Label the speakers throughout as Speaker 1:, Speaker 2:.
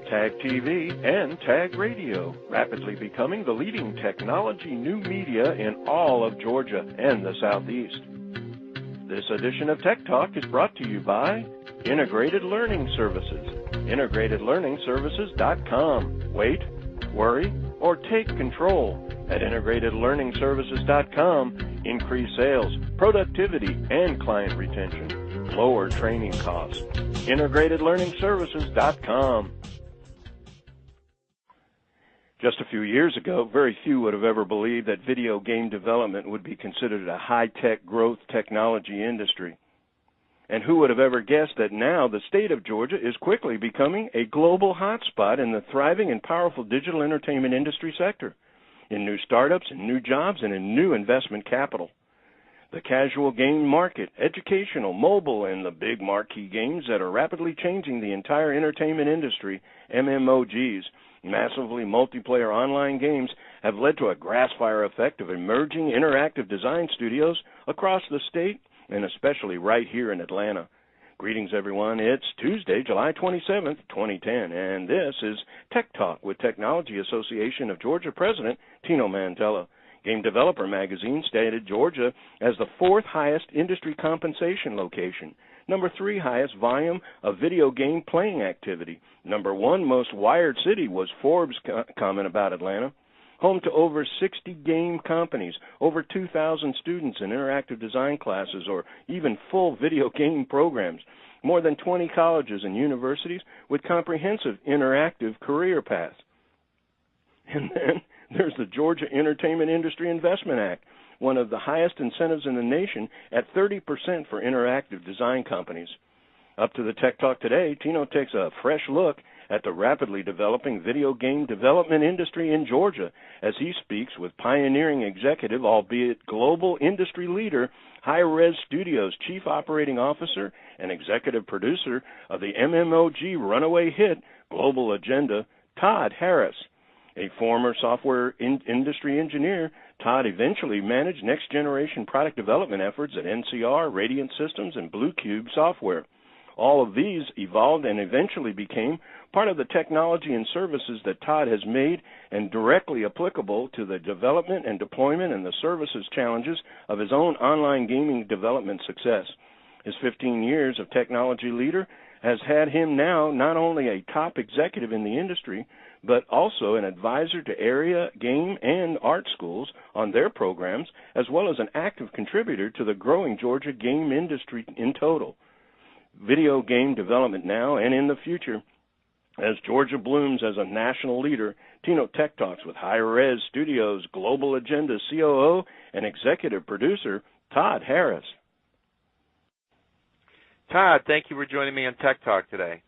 Speaker 1: Tag TV, and Tag Radio, rapidly becoming the leading technology new media in all of Georgia and the Southeast. This edition of Tech Talk is brought to you by Integrated Learning Services, integratedlearningservices.com. Wait, worry, or take control. At integratedlearningservices.com, increase sales, productivity, and client retention. Lower training costs. integratedlearningservices.com. Just a few years ago, very few would have ever believed that video game development would be considered a high-tech growth technology industry. And who would have ever guessed that now the state of Georgia is quickly becoming a global hotspot in the thriving and powerful digital entertainment industry sector, in new startups, in new jobs, and in new investment capital. The casual game market, educational, mobile, and the big marquee games that are rapidly changing the entire entertainment industry, MMOGs, massively multiplayer online games, have led to a grass fire effect of emerging interactive design studios across the state, and especially right here in Atlanta. Greetings, everyone. It's Tuesday, July 27th, 2010, and this is Tech Talk with Technology Association of Georgia President Tino Mantella. Game Developer magazine stated Georgia as the fourth highest industry compensation location, number 3 highest volume of video game playing activity, number 1 most wired city was Forbes' comment about Atlanta, home to over 60 game companies, over 2,000 students in interactive design classes or even full video game programs, more than 20 colleges and universities with comprehensive interactive career paths. And then there's the Georgia Entertainment Industry Investment Act, one of the highest incentives in the nation at 30% for interactive design companies. Up to the Tech Talk today, Tino takes a fresh look at the rapidly developing video game development industry in Georgia as he speaks with pioneering executive, albeit global industry leader, Hi-Res Studios Chief Operating Officer and executive producer of the MMOG runaway hit Global Agenda, Todd Harris. A former software industry engineer, Todd eventually managed next-generation product development efforts at NCR, Radiant Systems, and Blue Cube Software. All of these evolved and eventually became part of the technology and services that Todd has made and directly applicable to the development and deployment and the services challenges of his own online gaming development success. His 15 years of technology leader has had him now not only a top executive in the industry, but also an advisor to area game and art schools on their programs, as well as an active contributor to the growing Georgia game industry in total. Video game development now and in the future. As Georgia blooms as a national leader, Tino Tech Talks with Hi-Res Studios Global Agenda COO and executive producer Todd Harris.
Speaker 2: Todd, thank you for joining me on Tech Talk today.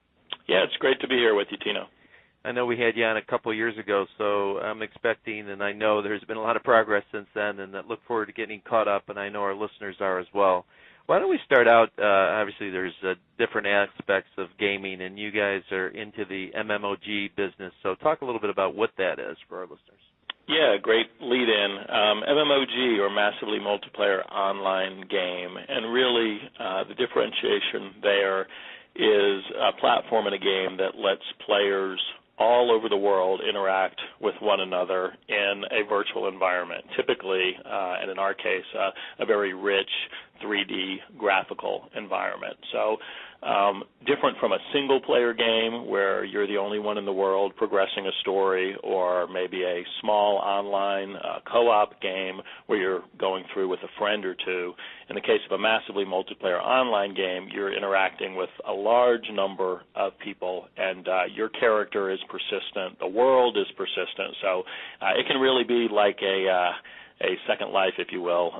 Speaker 3: Yeah, it's great to be here with you, Tino.
Speaker 2: I know we had you on a couple of years ago, so I'm expecting, and I know there's been a lot of progress since then, and I look forward to getting caught up, and I know our listeners are as well. Why don't we start out, obviously there's different aspects of gaming, and you guys are into the MMOG business, so talk a little bit about what that is for our listeners.
Speaker 3: Yeah, great lead-in. MMOG, or Massively Multiplayer Online Game, and really the differentiation there is a platform in a game that lets players all over the world interact with one another in a virtual environment, typically, and in our case, a very rich 3D graphical environment. So different from a single-player game where you're the only one in the world progressing a story, or maybe a small online co-op game where you're going through with a friend or two. In the case of a massively multiplayer online game, you're interacting with a large number of people, and your character is persistent. The world is persistent. So it can really be like a second life, if you will,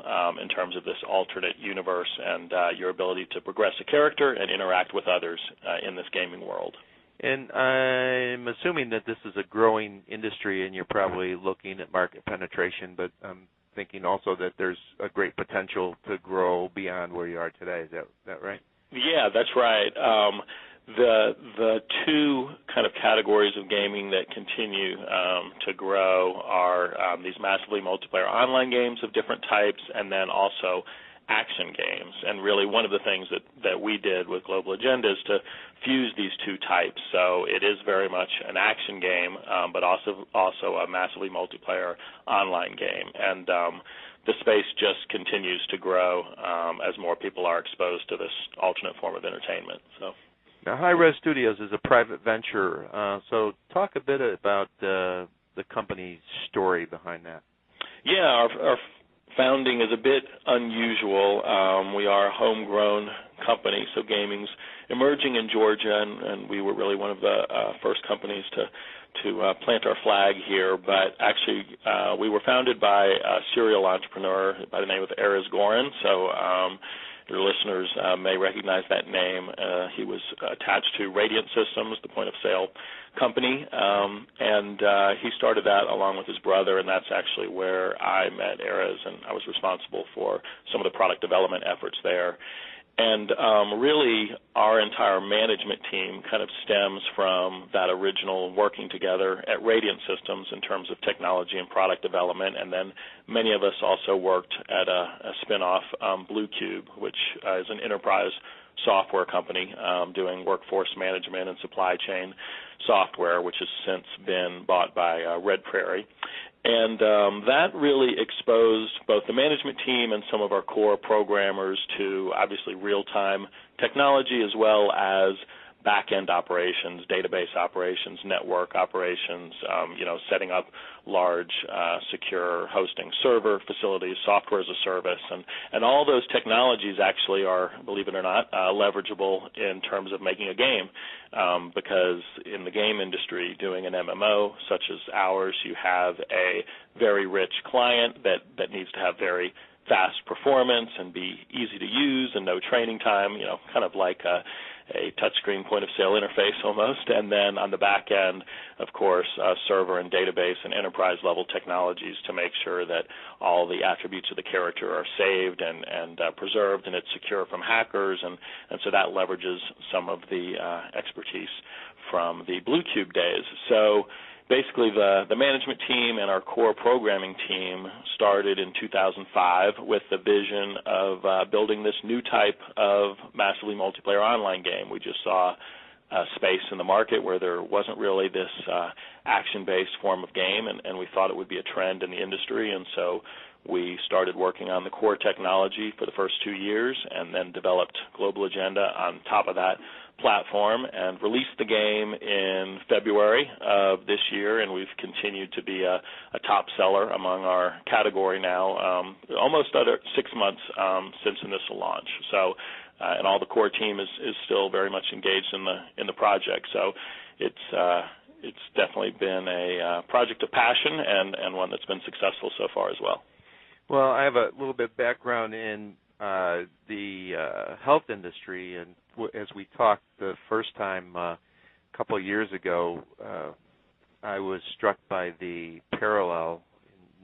Speaker 3: in terms of this alternate universe and your ability to progress a character and interact with others in this gaming world.
Speaker 2: And I'm assuming that this is a growing industry, and you're probably looking at market penetration, but I'm thinking also that there's a great potential to grow beyond where you are today. Is that right? Yeah,
Speaker 3: that's right. The two kind of categories of gaming that continue to grow are these massively multiplayer online games of different types, and then also action games. And really one of the things that we did with Global Agenda is to fuse these two types. So it is very much an action game, but also a massively multiplayer online game. And the space just continues to grow as more people are exposed to this alternate form of entertainment. So.
Speaker 2: Now, High Res Studios is a private venture, so talk a bit about the company's story behind that.
Speaker 3: Yeah, our founding is a bit unusual. We are a homegrown company, so gaming's emerging in Georgia, and we were really one of the first companies to plant our flag here. But actually, we were founded by a serial entrepreneur by the name of Erez Gorin. So your listeners may recognize that name. He was attached to Radiant Systems, the point-of-sale company, and he started that along with his brother, and that's actually where I met Erez, and I was responsible for some of the product development efforts there. And really, our entire management team kind of stems from that original working together at Radiant Systems in terms of technology and product development, and then many of us also worked at a spin-off, Blue Cube, which is an enterprise software company doing workforce management and supply chain software, which has since been bought by Red Prairie. And that really exposed both the management team and some of our core programmers to obviously real-time technology as well as back-end operations, database operations, network operations, setting up large, secure hosting server facilities, software as a service, and all those technologies actually are, believe it or not, leverageable in terms of making a game, because in the game industry, doing an MMO such as ours, you have a very rich client that needs to have very fast performance and be easy to use and no training time, kind of like a touchscreen point-of-sale interface almost, and then on the back end, of course, server and database and enterprise-level technologies to make sure that all the attributes of the character are saved and preserved and it's secure from hackers, and so that leverages some of the expertise from the Blue Cube days. So basically, the management team and our core programming team started in 2005 with the vision of building this new type of massively multiplayer online game. We just saw a space in the market where there wasn't really this action-based form of game, and we thought it would be a trend in the industry, and so we started working on the core technology for the first 2 years and then developed Global Agenda on top of that platform and released the game in February of this year, and we've continued to be a top seller among our category now, almost under 6 months since initial launch. So, and all the core team is still very much engaged in the project. So it's definitely been a project of passion and one that's been successful so far as well.
Speaker 2: Well, I have a little bit of background in the health industry, and as we talked the first time a couple of years ago, I was struck by the parallel.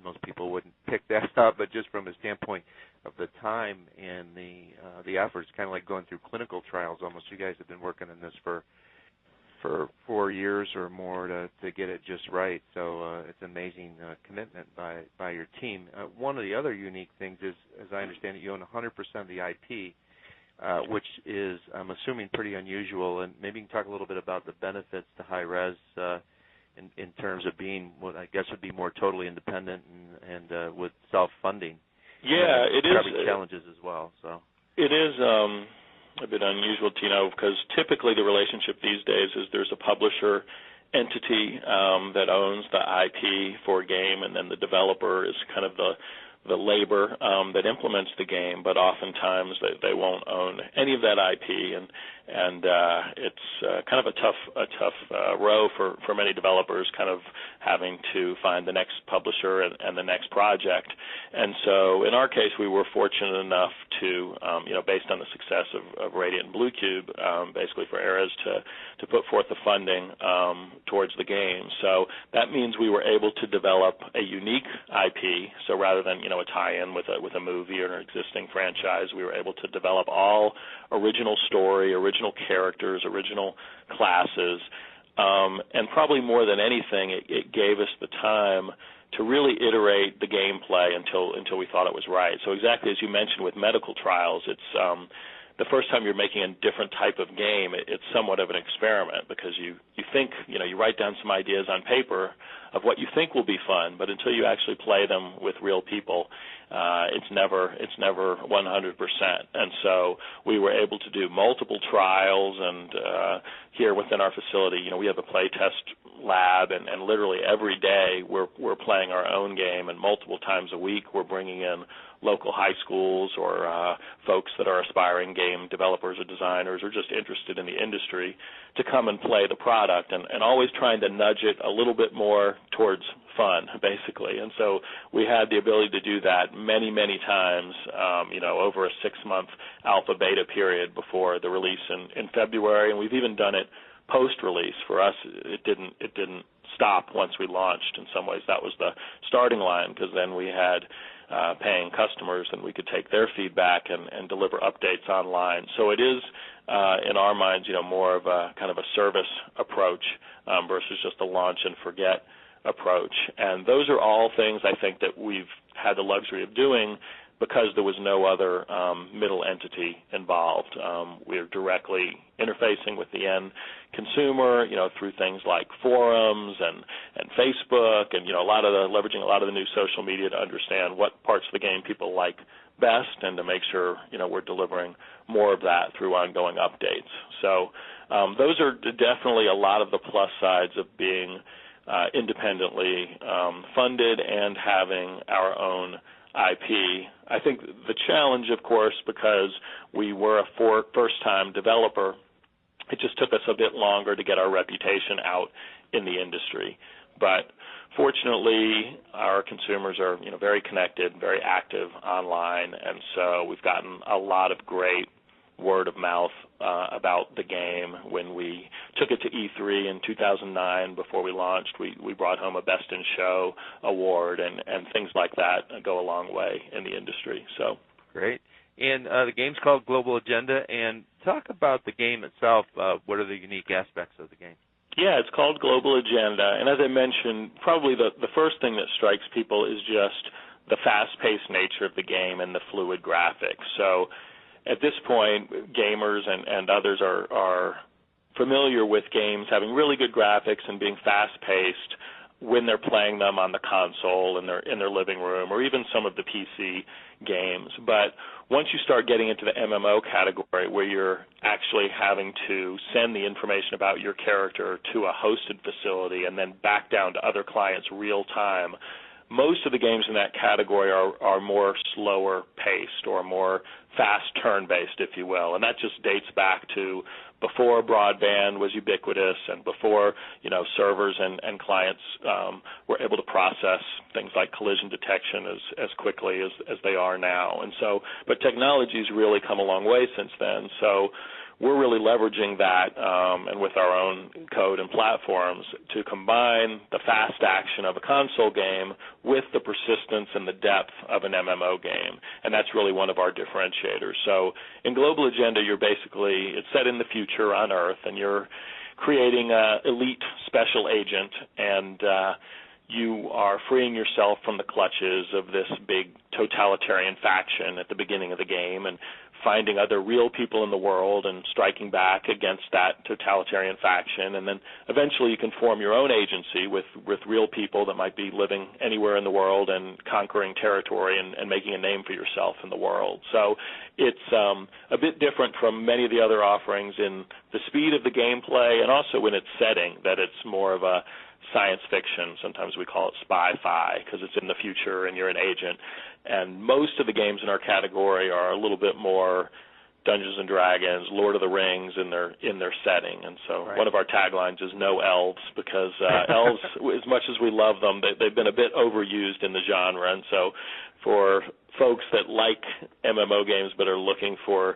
Speaker 2: Most people wouldn't pick that up, but just from a standpoint of the time and the efforts, kind of like going through clinical trials almost. You guys have been working on this for 4 years or more to get it just right. So it's an amazing commitment by your team. One of the other unique things is, as I understand it, you own 100% of the IP, which is, I'm assuming, pretty unusual. And maybe you can talk a little bit about the benefits to High Res in terms of being what I guess would be more totally independent and with self-funding.
Speaker 3: Yeah, it is.
Speaker 2: Probably challenges as well. So
Speaker 3: it is a bit unusual, Tino, because typically the relationship these days is there's a publisher entity that owns the IP for a game, and then the developer is kind of the labor that implements the game, but oftentimes they won't own any of that IP, and it's kind of a tough row for many developers, kind of having to find the next publisher and the next project. And so in our case, we were fortunate enough to, based on the success of Radiant and Blue Cube, basically for Erez to put forth the funding towards the game. So that means we were able to develop a unique IP. So rather than a tie-in with a movie or an existing franchise, we were able to develop all original story, original characters, original classes, and probably more than anything, it gave us the time to really iterate the gameplay until we thought it was right. So exactly as you mentioned with medical trials, it's the first time you're making a different type of game, it's somewhat of an experiment because you think, you write down some ideas on paper of what you think will be fun, but until you actually play them with real people, it's never 100%. And so we were able to do multiple trials, and here within our facility, we have a play test lab, and literally every day we're playing our own game, and multiple times a week we're bringing in local high schools or folks that are aspiring game developers or designers or just interested in the industry to come and play the product, and always trying to nudge it a little bit more towards fun, basically. And so we had the ability to do that many, many times, over a 6-month alpha beta period before the release in February, and we've even done it post-release. For us, it didn't stop once we launched. In some ways, that was the starting line, because then we had paying customers, and we could take their feedback and deliver updates online. So it is, in our minds, more of a kind of a service approach versus just a launch and forget approach. And those are all things I think that we've had the luxury of doing because there was no other middle entity involved. We're directly interfacing with the end consumer, through things like forums and Facebook, and leveraging a lot of the new social media to understand what parts of the game people like best, and to make sure we're delivering more of that through ongoing updates. So those are definitely a lot of the plus sides of being independently funded and having our own IP. I think the challenge, of course, because we were a first-time developer, it just took us a bit longer to get our reputation out in the industry. But fortunately, our consumers are very connected, very active online, and so we've gotten a lot of great word of mouth about the game. When we took it to E3 in 2009, before we launched, we brought home a Best in Show award, and things like that go a long way in the industry. So
Speaker 2: great. And the game's called Global Agenda, and talk about the game itself. What are the unique aspects of the game?
Speaker 3: Yeah, it's called Global Agenda, and as I mentioned, probably the first thing that strikes people is just the fast-paced nature of the game and the fluid graphics. So at this point, gamers and others are familiar with games having really good graphics and being fast-paced when they're playing them on the console in their living room, or even some of the PC games. But once you start getting into the MMO category, where you're actually having to send the information about your character to a hosted facility and then back down to other clients real time, most of the games in that category are more slower paced or more fast turn-based, if you will. And that just dates back to before broadband was ubiquitous and before, servers and clients were able to process things like collision detection as quickly as they are now. And so, but technology's really come a long way since then. So we're really leveraging that and with our own code and platforms to combine the fast action of a console game with the persistence and the depth of an MMO game. And that's really one of our differentiators. So in Global Agenda, it's set in the future on Earth, and you're creating an elite special agent, and you are freeing yourself from the clutches of this big totalitarian faction at the beginning of the game, and finding other real people in the world and striking back against that totalitarian faction. And then eventually you can form your own agency with real people that might be living anywhere in the world and conquering territory and making a name for yourself in the world. So it's a bit different from many of the other offerings in the speed of the gameplay, and also in its setting, that it's more of a science fiction. Sometimes we call it spy-fi because it's in the future and you're an agent. And most of the games in our category are a little bit more Dungeons and Dragons, Lord of the Rings in their setting. And so right. One of our taglines is no elves, because elves, as much as we love them, they've been a bit overused in the genre. And so for folks that like MMO games but are looking for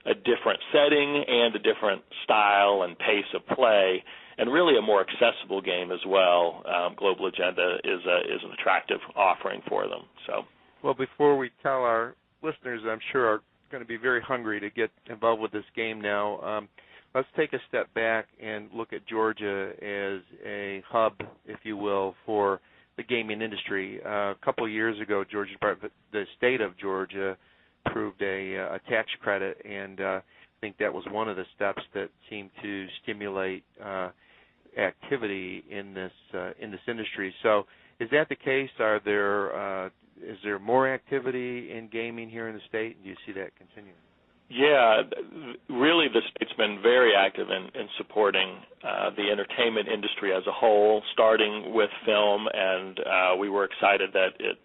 Speaker 3: a different setting and a different style and pace of play, and really a more accessible game as well, Global Agenda is an attractive offering for them. So,
Speaker 2: well, before we tell our listeners, I'm sure are going to be very hungry to get involved with this game now, let's take a step back and look at Georgia as a hub, if you will, for the gaming industry. A couple of years ago, the state of Georgia approved a tax credit, and I think that was one of the steps that seemed to stimulate activity in this industry. So, is that the case? Is there more activity in gaming here in the state? Do you see that continuing?
Speaker 3: Yeah, really the state's been very active in supporting the entertainment industry as a whole, starting with film, and we were excited that it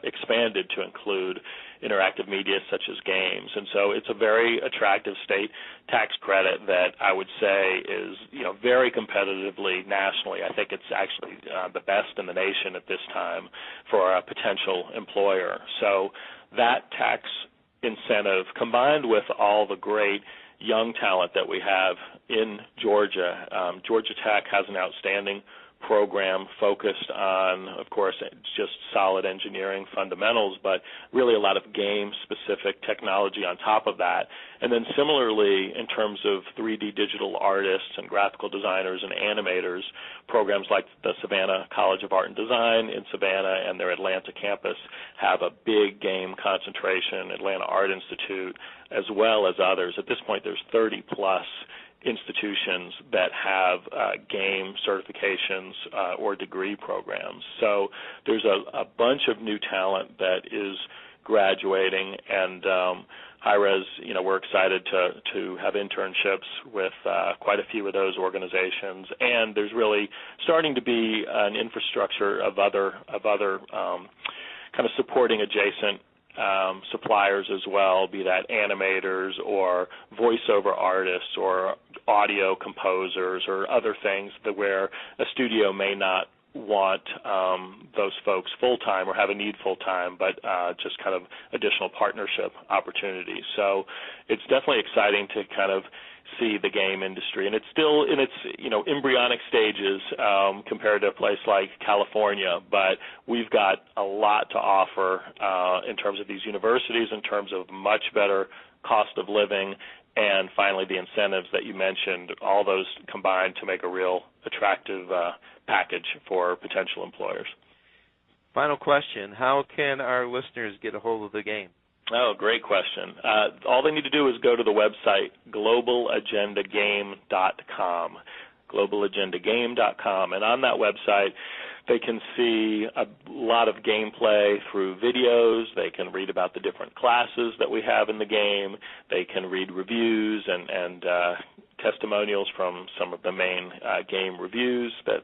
Speaker 3: expanded to include interactive media such as games. And so it's a very attractive state tax credit that I would say is, very competitively nationally. I think it's actually the best in the nation at this time for a potential employer. So that tax incentive, combined with all the great young talent that we have in Georgia. Georgia Tech has an outstanding program focused on, of course, just solid engineering fundamentals, but really a lot of game-specific technology on top of that. And then similarly, in terms of 3D digital artists and graphical designers and animators, programs like the Savannah College of Art and Design in Savannah and their Atlanta campus have a big game concentration, Atlanta Art Institute, as well as others. At this point, there's 30-plus institutions that have game certifications or degree programs. So there's a bunch of new talent that is graduating, and Hi-Res, we're excited to have internships with quite a few of those organizations, and there's really starting to be an infrastructure of other kind of supporting adjacent suppliers as well, be that animators or voiceover artists or audio composers or other things where a studio may not want those folks full-time or have a need full-time, but just kind of additional partnership opportunities. So it's definitely exciting to kind of see the game industry, and it's still in its embryonic stages compared to a place like California, but we've got a lot to offer in terms of these universities, in terms of much better cost of living, and finally the incentives that you mentioned, all those combined to make a real attractive package for potential employers.
Speaker 2: Final question, how can our listeners get a hold of the game?
Speaker 3: Oh, great question. All they need to do is go to the website, globalagendagame.com, globalagendagame.com. And on that website, they can see a lot of gameplay through videos. They can read about the different classes that we have in the game. They can read reviews and testimonials from some of the main game reviews that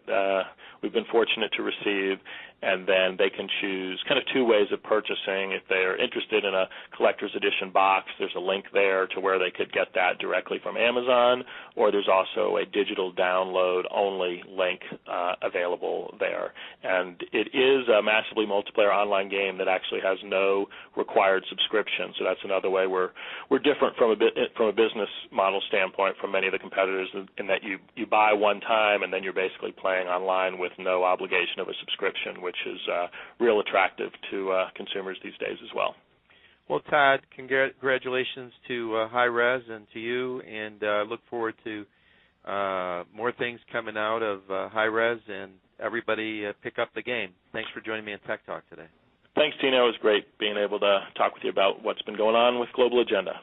Speaker 3: we've been fortunate to receive. And then they can choose kind of two ways of purchasing. If they're interested in a collector's edition box, there's a link there to where they could get that directly from Amazon, or there's also a digital download-only link available there. And it is a massively multiplayer online game that actually has no required subscription, so that's another way we're different from a business model standpoint from many of the competitors in that you buy one time and then you're basically playing online with no obligation of a subscription, which is real attractive to consumers these days as well.
Speaker 2: Well, Todd, congratulations to Hi-Res and to you, and look forward to more things coming out of Hi-Res, and everybody pick up the game. Thanks for joining me on Tech Talk today.
Speaker 3: Thanks, Tino. It was great being able to talk with you about what's been going on with Global Agenda.